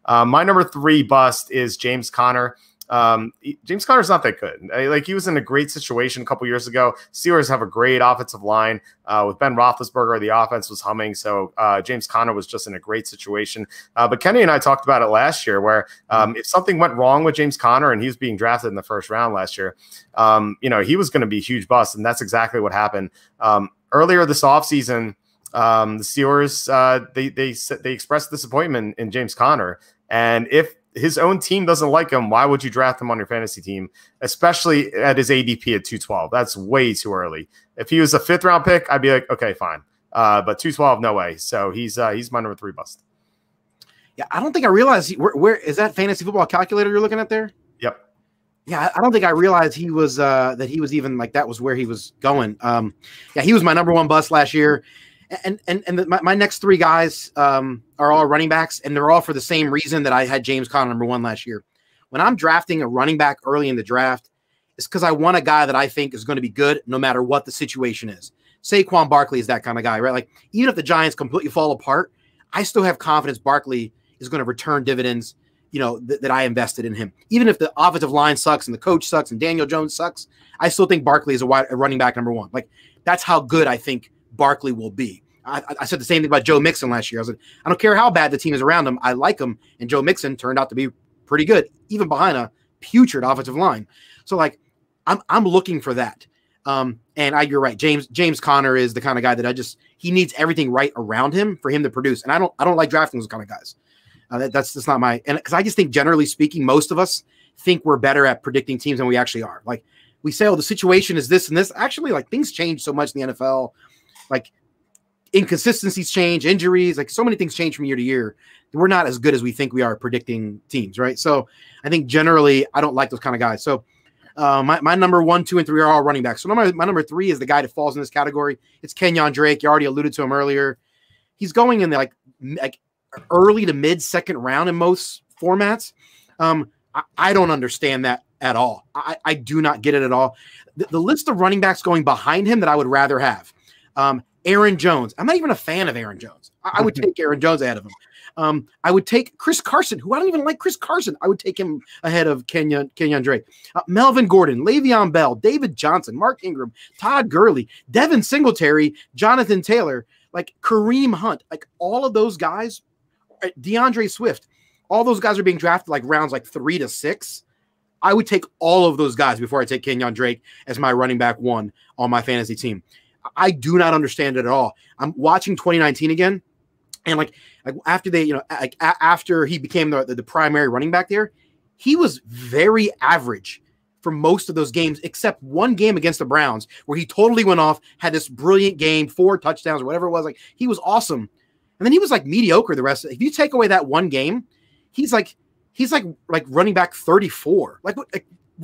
My number 3 bust is James Conner. James Conner's not that good. Like, he was in a great situation a couple years ago. Steelers have a great offensive line. With Ben Roethlisberger, the offense was humming. So James Conner was just in a great situation. But Kenny and I talked about it last year, where if something went wrong with James Conner and he was being drafted in the first round last year, he was going to be a huge bust. And that's exactly what happened. Earlier this offseason, the Steelers, they expressed disappointment in James Conner. And if his own team doesn't like him, why would you draft him on your fantasy team, especially at his ADP at 212? That's way too early. If he was a 5th round pick, I'd be like, okay, fine. But 212, no way. So he's my number 3 bust. Yeah, I don't think I realized where is that fantasy football calculator you're looking at there? Yep. Yeah, I don't think I realized he was that he was even like that was where he was going. Yeah, he was my number 1 bust last year. And my next 3 guys are all running backs, and they're all for the same reason that I had James Conner number 1 last year. When I'm drafting a running back early in the draft, it's because I want a guy that I think is going to be good no matter what the situation is. Saquon Barkley is that kind of guy, right? Like, even if the Giants completely fall apart, I still have confidence Barkley is going to return dividends, that I invested in him. Even if the offensive line sucks and the coach sucks and Daniel Jones sucks, I still think Barkley is a running back number 1. Like, that's how good I think Barkley will be. I said the same thing about Joe Mixon last year. I was like, I don't care how bad the team is around him. I like him. And Joe Mixon turned out to be pretty good, even behind a putrid offensive line. So, like, I'm looking for that. And you're right. James Conner is the kind of guy that he needs everything right around him for him to produce. And I don't like drafting those kind of guys. That's not my, and because I just think, generally speaking, most of us think we're better at predicting teams than we actually are. Like, we say, oh, the situation is this and this. Actually, like, things change so much in the NFL. Like, inconsistencies change, injuries, like, so many things change from year to year. We're not as good as we think we are at predicting teams, right? So I think generally I don't like those kind of guys. So my number 1, 2, and 3 are all running backs. So my number 3 is the guy that falls in this category. It's Kenyon Drake. You already alluded to him earlier. He's going in the like early to mid 2nd round in most formats. I don't understand that at all. I do not get it at all. The list of running backs going behind him that I would rather have. Aaron Jones. I'm not even a fan of Aaron Jones. I would take Aaron Jones ahead of him. I would take Chris Carson, who I don't even like Chris Carson. I would take him ahead of Kenyon Drake. Melvin Gordon, Le'Veon Bell, David Johnson, Mark Ingram, Todd Gurley, Devin Singletary, Jonathan Taylor, like Kareem Hunt, like all of those guys, DeAndre Swift, all those guys are being drafted like rounds like 3 to 6. I would take all of those guys before I take Kenyon Drake as my running back 1 on my fantasy team. I do not understand it at all. I'm watching 2019 again, and like after they, after he became the primary running back there, he was very average for most of those games, except one game against the Browns where he totally went off, had this brilliant game, 4 touchdowns or whatever it was. Like, he was awesome, and then he was like mediocre the rest of it. If you take away that one game, he's like running back 34. Why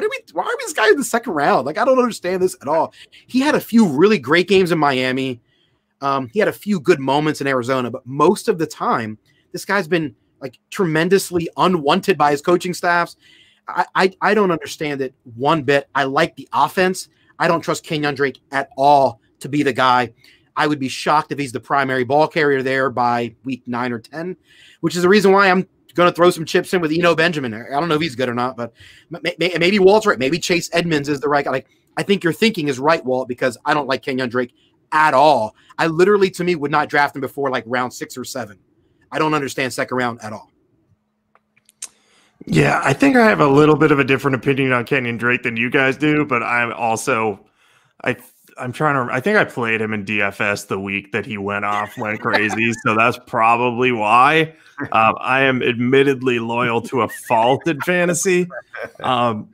are we this guy in the 2nd round? Like, I don't understand this at all. He had a few really great games in Miami. He had a few good moments in Arizona, but most of the time, this guy's been like tremendously unwanted by his coaching staffs. I don't understand it one bit. I like the offense. I don't trust Kenyon Drake at all to be the guy. I would be shocked if he's the primary ball carrier there by week 9 or 10, which is the reason why I'm going to throw some chips in with Eno Benjamin. I don't know if he's good or not, but maybe Walt's right. Maybe Chase Edmonds is the right guy. Like, I think your thinking is right, Walt, because I don't like Kenyon Drake at all. I literally, to me, would not draft him before like round 6 or 7. I don't understand 2nd round at all. Yeah, I think I have a little bit of a different opinion on Kenyon Drake than you guys do, but I'm also I'm trying to. I think I played him in DFS the week that he went crazy, so that's probably why. I am admittedly loyal to a fault in fantasy,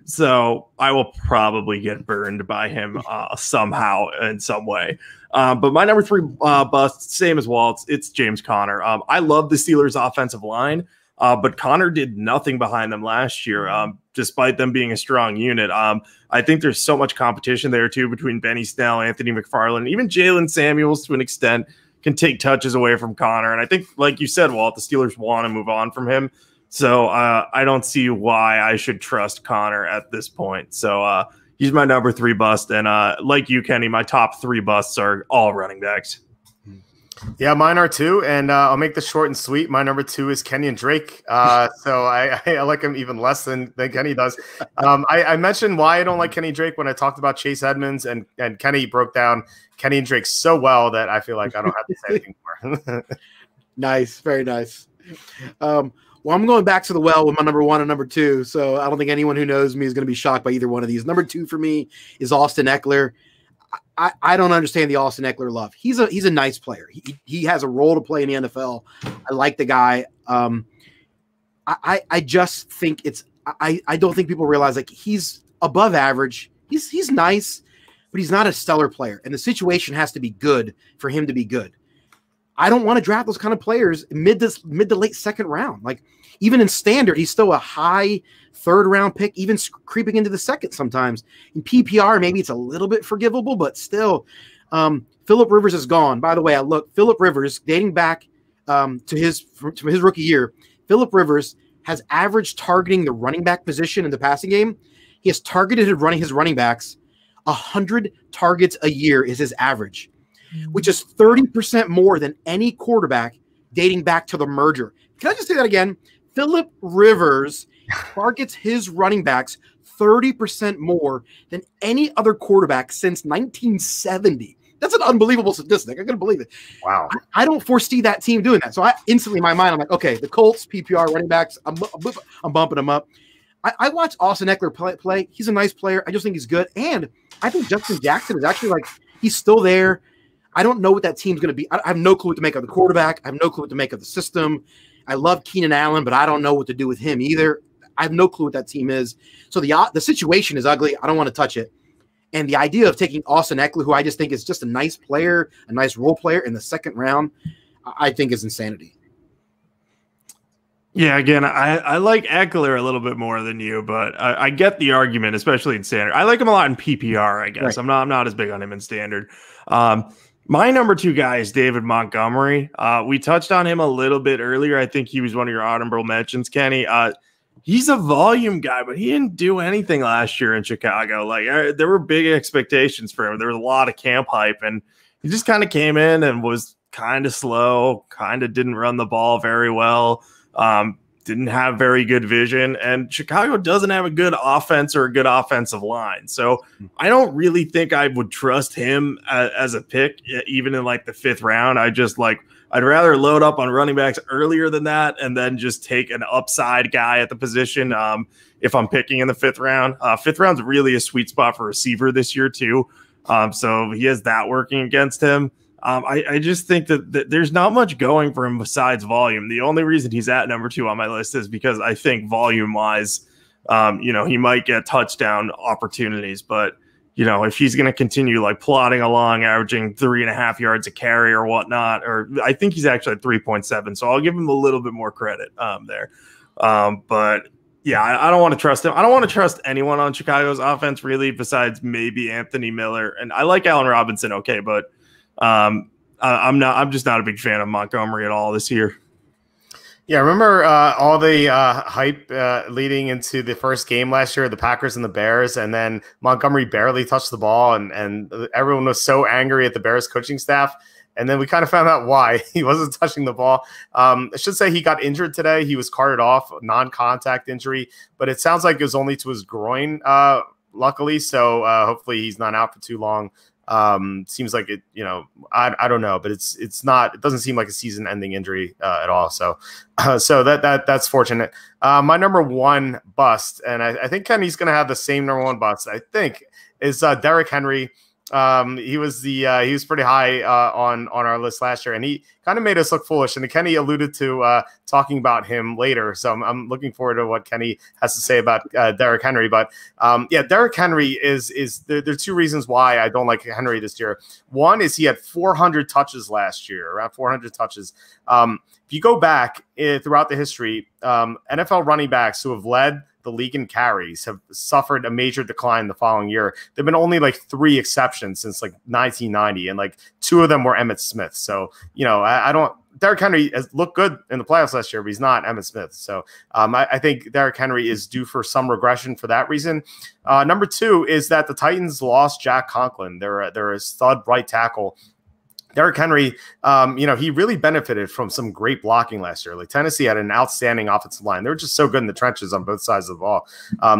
so I will probably get burned by him somehow in some way. But my number 3 bust, same as Walt's, it's James Conner. I love the Steelers' offensive line. But Conner did nothing behind them last year, despite them being a strong unit. I think there's so much competition there, too, between Benny Snell, Anthony McFarland, even Jalen Samuels, to an extent, can take touches away from Conner. And I think, like you said, Walt, the Steelers want to move on from him. So I don't see why I should trust Conner at this point. So he's my number 3 bust. And like you, Kenny, my top 3 busts are all running backs. Yeah, mine are too, and I'll make this short and sweet. My number 2 is Kenyon Drake. So I like him even less than Kenny does. I mentioned why I don't like Kenny Drake when I talked about Chase Edmonds, and Kenny broke down Kenyon Drake so well that I feel like I don't have to say anything more. Nice, very nice. Well, I'm going back to the well with my number 1 and number 2, so I don't think anyone who knows me is going to be shocked by either one of these. Number 2 for me is Austin Eckler. I don't understand the Austin Eckler love. He's a nice player. He has a role to play in the NFL. I like the guy. I just think I don't think people realize like he's above average. He's nice, but he's not a stellar player. And the situation has to be good for him to be good. I don't want to draft those kind of players mid to late second round. Like even in standard, he's still a high third round pick, even creeping into the second sometimes. In PPR, maybe it's a little bit forgivable, but still, Phillip Rivers is gone. By the way, Phillip Rivers, dating back to his rookie year, Phillip Rivers has averaged targeting the running back position in the passing game. He has targeted his running backs 100 targets a year is his average, which is 30% more than any quarterback dating back to the merger. Can I just say that again? Phillip Rivers targets his running backs 30% more than any other quarterback since 1970. That's an unbelievable statistic. I couldn't believe it. Wow. I don't foresee that team doing that. So I instantly in my mind, I'm like, okay, the Colts, PPR running backs, I'm bumping them up. I watched Austin Eckler play. He's a nice player. I just think he's good. And I think Justin Jackson is actually like, he's still there. I don't know what that team's going to be. I have no clue what to make of the quarterback. I have no clue what to make of the system. I love Keenan Allen, but I don't know what to do with him either. I have no clue what that team is. So the situation is ugly. I don't want to touch it. And the idea of taking Austin Eckler, who I just think is just a nice player, a nice role player in the second round, I think is insanity. Yeah, again, I like Eckler a little bit more than you, but I get the argument, especially in standard. I like him a lot in PPR, I guess. Right. I'm not as big on him in standard. My number 2 guy is David Montgomery. We touched on him a little bit earlier. I think he was one of your honorable mentions, Kenny. He's a volume guy, but he didn't do anything last year in Chicago. Like there were big expectations for him. There was a lot of camp hype, and he just kind of came in and was kind of slow, kind of didn't run the ball very well. Didn't have very good vision, and Chicago doesn't have a good offense or a good offensive line. So I don't really think I would trust him as a pick, even in like the 5th round. I'd rather load up on running backs earlier than that and then just take an upside guy at the position if I'm picking in the 5th round. 5th round's really a sweet spot for receiver this year too. So he has that working against him. I just think that there's not much going for him besides volume. The only reason he's at number 2 on my list is because I think volume-wise, he might get touchdown opportunities. But, if he's going to continue like plodding along, averaging 3.5 yards a carry or whatnot, or I think he's actually at 3.7. So I'll give him a little bit more credit there. But, yeah, I don't want to trust him. I don't want to trust anyone on Chicago's offense, really, besides maybe Anthony Miller. And I like Allen Robinson, okay, but I'm just not a big fan of Montgomery at all this year. Yeah, remember all the hype leading into the first game last year, the Packers and the Bears, and then Montgomery barely touched the ball, and everyone was so angry at the Bears coaching staff. And then we kind of found out why he wasn't touching the ball. I should say he got injured today. He was carted off, non-contact injury, but it sounds like it was only to his groin, luckily. So hopefully he's not out for too long. Seems like it, I don't know, but it's not, it doesn't seem like a season ending injury at all. So that's fortunate. My number 1 bust, and I think Kenny's going to have the same number 1 bust, I think, is Derrick Henry. He was pretty high on our list last year, and he kind of made us look foolish. And Kenny alluded to talking about him later, so I'm looking forward to what Kenny has to say about Derrick Henry. But Derrick Henry is there are 2 reasons why I don't like Henry this year. One is he had 400 touches last year, around 400 touches. If you go back throughout the history, NFL running backs who have led the league in carries have suffered a major decline the following year. There've been only like 3 exceptions since like 1990, and like 2 of them were Emmitt Smith. So, Derrick Henry has looked good in the playoffs last year, but he's not Emmitt Smith. So I think Derrick Henry is due for some regression for that reason. Number 2 is that the Titans lost Jack Conklin. They're a stud right tackle Derrick Henry, he really benefited from some great blocking last year. Like Tennessee had an outstanding offensive line. They were just so good in the trenches on both sides of the ball.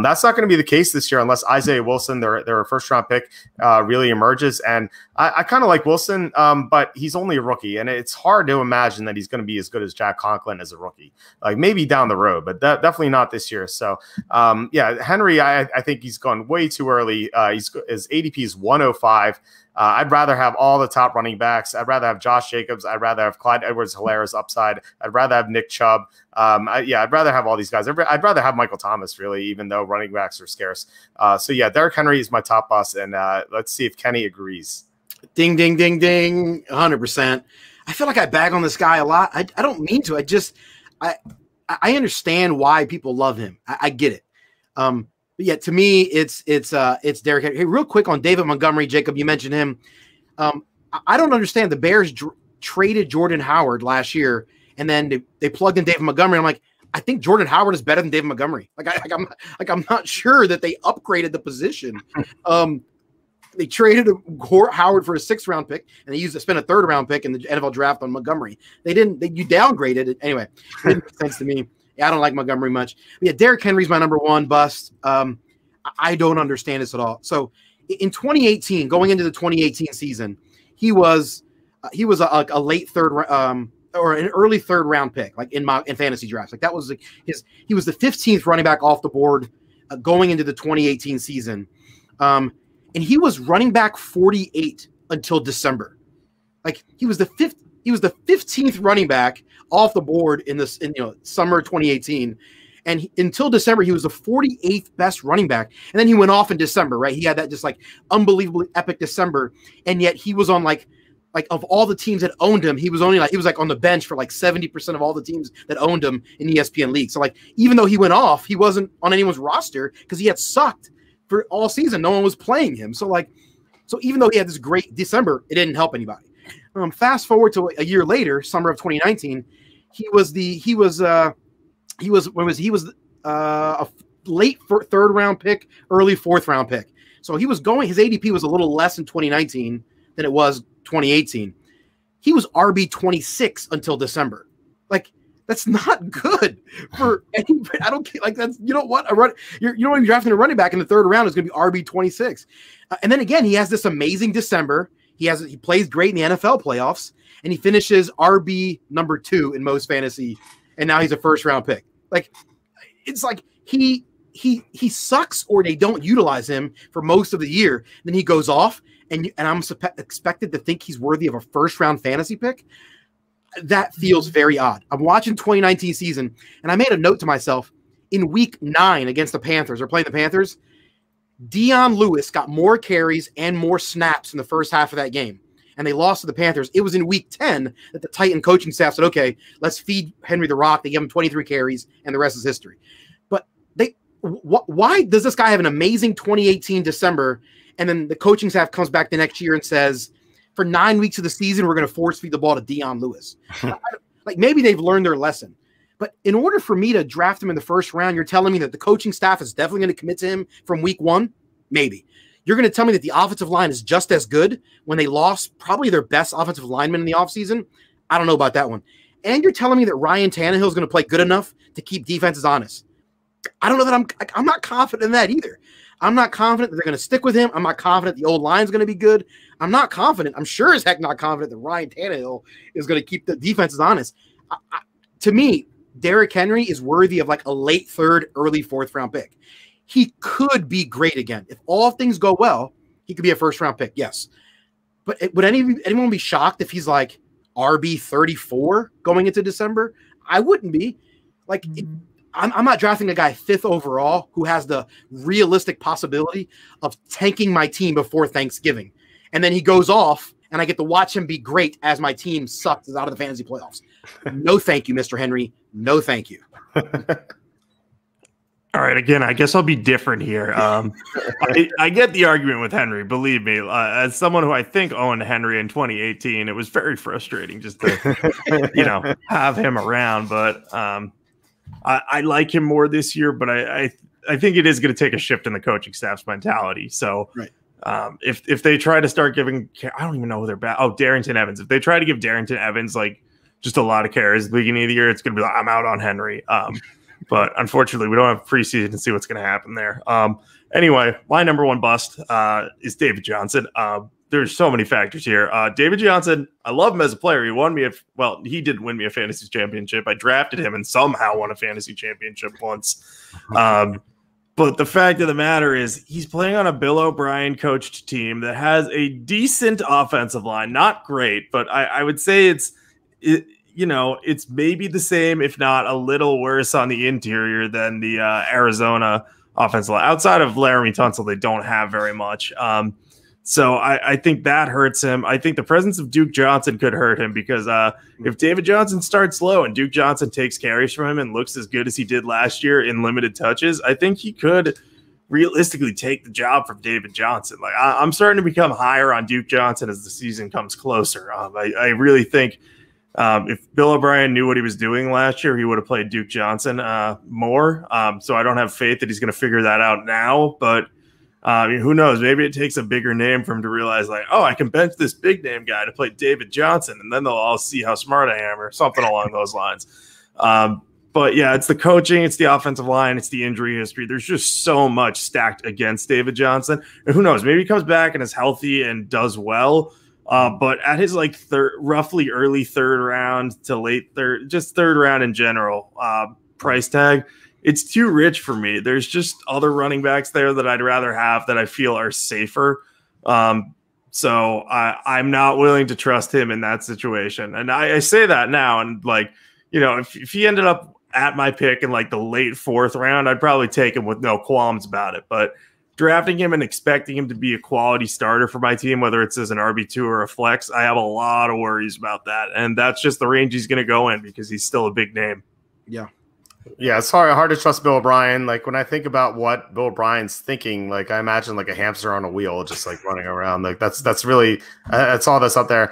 That's not going to be the case this year unless Isaiah Wilson, their first-round pick, really emerges. And I kind of like Wilson, but he's only a rookie, and it's hard to imagine that he's going to be as good as Jack Conklin as a rookie. Like maybe down the road, but definitely not this year. So, Henry, I think he's gone way too early. His ADP is 105. I'd rather have all the top running backs. I'd rather have Josh Jacobs. I'd rather have Clyde Edwards-Hilaire's upside. I'd rather have Nick Chubb. I'd rather have all these guys. I'd rather have Michael Thomas, really, even though running backs are scarce. Derrick Henry is my top bust, and let's see if Kenny agrees. Ding, ding, ding, ding, 100%. I feel like I bag on this guy a lot. I don't mean to. I understand why people love him. I get it. But yeah, to me, it's Derrick Henry. Hey, real quick on David Montgomery, Jacob, you mentioned him. I don't understand. The Bears traded Jordan Howard last year, and then they plugged in David Montgomery. I'm like, I think Jordan Howard is better than David Montgomery. I'm not sure that they upgraded the position. They traded Howard for a 6th-round pick, and they spent a 3rd-round pick in the NFL draft on Montgomery. You downgraded it anyway. It didn't make sense to me. Yeah, I don't like Montgomery much. But yeah, Derrick Henry's my number 1 bust. I don't understand this at all. So in 2018, going into the 2018 season, he was a late 3rd or an early 3rd-round pick, like in fantasy drafts. Like that was he was the 15th running back off the board going into the 2018 season. And he was running back 48 until December. Like he was the 15th running back off the board in summer 2018. And until December, he was the 48th best running back. And then he went off in December, right? He had that just like unbelievably epic December. And yet he was on like of all the teams that owned him, he was on the bench for like 70% of all the teams that owned him in the ESPN league. So like, even though he went off, he wasn't on anyone's roster because he had sucked for all season. No one was playing him. So even though he had this great December, it didn't help anybody. Fast forward to a year later, summer of 2019, he was a late 3rd-round pick, early 4th-round pick. So his ADP was a little less in 2019 than it was 2018. He was RB26 until December. Like that's not good for any. I don't like that's what you're drafting a running back in the 3rd round is going to be RB26, and then again he has this amazing December. He plays great in the NFL playoffs, and he finishes RB number 2 in most fantasy, and now he's a 1st-round pick. Like it's like he sucks, or they don't utilize him for most of the year. Then he goes off, and I'm expected to think he's worthy of a 1st-round fantasy pick. That feels very odd. I'm watching 2019 season, and I made a note to myself in week 9 against the Panthers, or playing the Panthers, Dion Lewis got more carries and more snaps in the first half of that game, and they lost to the Panthers. It was in week 10 that the Titan coaching staff said, okay, let's feed Henry the rock. They gave him 23 carries, and the rest is history. But why does this guy have an amazing 2018 December, and then the coaching staff comes back the next year and says, for 9 weeks of the season, we're going to force feed the ball to Dion Lewis. Like maybe they've learned their lesson. But in order for me to draft him in the 1st round, you're telling me that the coaching staff is definitely going to commit to him from week 1? Maybe. You're going to tell me that the offensive line is just as good when they lost probably their best offensive lineman in the offseason? I don't know about that one. And you're telling me that Ryan Tannehill is going to play good enough to keep defenses honest. I don't know that I'm not confident in that either. I'm not confident that they're going to stick with him. I'm not confident the old line is going to be good. I'm not confident. I'm sure as heck not confident that Ryan Tannehill is going to keep the defenses honest. To me, Derrick Henry is worthy of like a late 3rd, early 4th-round pick. He could be great again. If all things go well, he could be a 1st-round pick, yes. But would anyone be shocked if he's like RB34 going into December? I wouldn't be. Like, I'm not drafting a guy 5th overall who has the realistic possibility of tanking my team before Thanksgiving. And then he goes off, and I get to watch him be great as my team sucks out of the fantasy playoffs. No thank you, Mr. Henry. No thank you. All right, again, I guess I'll be different here. I get the argument with Henry, believe me. As someone who I think owned Henry in 2018, it was very frustrating just to, have him around. But I like him more this year, but I think it is going to take a shift in the coaching staff's mentality. So, right. If they try to start giving, I don't even know who they're back. Oh, Darrington Evans. If they try to give Darrington Evans like just a lot of carries at the beginning of the year, it's going to be like, I'm out on Henry. But unfortunately, we don't have preseason to see what's going to happen there. Anyway, my number one bust is David Johnson. There's so many factors here. David Johnson, I love him as a player. He won me he did win me a fantasy championship. I drafted him and somehow won a fantasy championship once. But the fact of the matter is he's playing on a Bill O'Brien coached team that has a decent offensive line. Not great, but I would say it's maybe the same, if not a little worse on the interior than the Arizona offensive line. Outside of Laramie Tunsil, they don't have very much. So I think that hurts him. I think the presence of Duke Johnson could hurt him because if David Johnson starts low and Duke Johnson takes carries from him and looks as good as he did last year in limited touches, I think he could realistically take the job from David Johnson. Like I'm starting to become higher on Duke Johnson as the season comes closer. I really think if Bill O'Brien knew what he was doing last year, he would have played Duke Johnson more. So I don't have faith that he's going to figure that out now, but who knows? Maybe it takes a bigger name for him to realize, like, oh, I can bench this big name guy to play David Johnson, and then they'll all see how smart I am, or something along those lines. But yeah, it's the coaching, it's the offensive line, it's the injury history. There's just so much stacked against David Johnson. And who knows? Maybe he comes back and is healthy and does well. But at his like roughly early third round to late third, just third round in general, price tag, it's too rich for me. There's just other running backs there that I'd rather have that I feel are safer. So I'm not willing to trust him in that situation. And I say that now. And like, if he ended up at my pick in like the late fourth round, I'd probably take him with no qualms about it. But drafting him and expecting him to be a quality starter for my team, whether it's as an RB2 or a flex, I have a lot of worries about that. And that's just the range he's going to go in because he's still a big name. Yeah. Yeah, it's hard to trust Bill O'Brien. Like when I think about what Bill O'Brien's thinking, like I imagine like a hamster on a wheel, just like running around. Like that's really that's all that's up there.